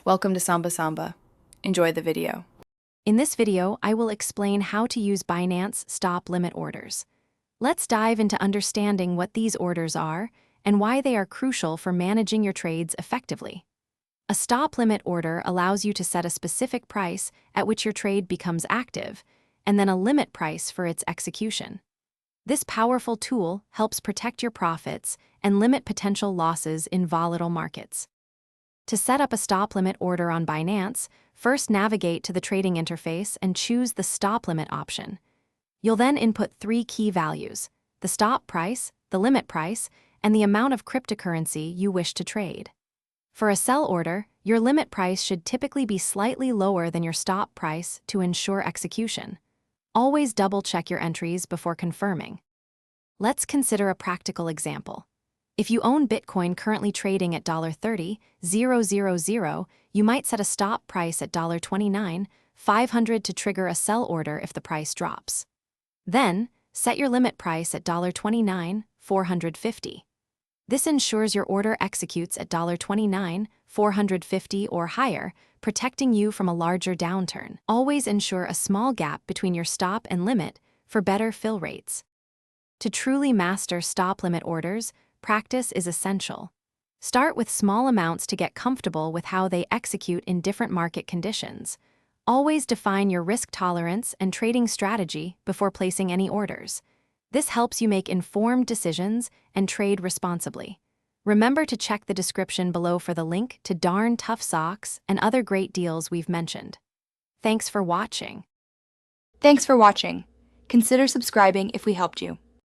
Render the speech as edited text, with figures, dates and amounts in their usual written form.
Welcome to Samba Samba. Enjoy the video. In this video, I will explain how to use Binance stop limit orders. Let's dive into understanding what these orders are and why they are crucial for managing your trades effectively. A stop limit order allows you to set a specific price at which your trade becomes active, and then a limit price for its execution. This powerful tool helps protect your profits and limit potential losses in volatile markets. To set up a stop limit order on Binance, first navigate to the trading interface and choose the stop limit option. You'll then input three key values: the stop price, the limit price, and the amount of cryptocurrency you wish to trade. For a sell order, your limit price should typically be slightly lower than your stop price to ensure execution. Always double-check your entries before confirming. Let's consider a practical example. If you own Bitcoin currently trading at $30,000, you might set a stop price at $29,500 to trigger a sell order if the price drops. Then, set your limit price at $29,450. This ensures your order executes at $29,450 or higher, protecting you from a larger downturn. Always ensure a small gap between your stop and limit for better fill rates. To truly master stop limit orders, practice is essential. Start with small amounts to get comfortable with how they execute in different market conditions. Always define your risk tolerance and trading strategy before placing any orders. This helps you make informed decisions and trade responsibly. Remember to check the description below for the link to Darn Tough Socks and other great deals we've mentioned. Thanks for watching. Thanks for watching. Consider subscribing if we helped you.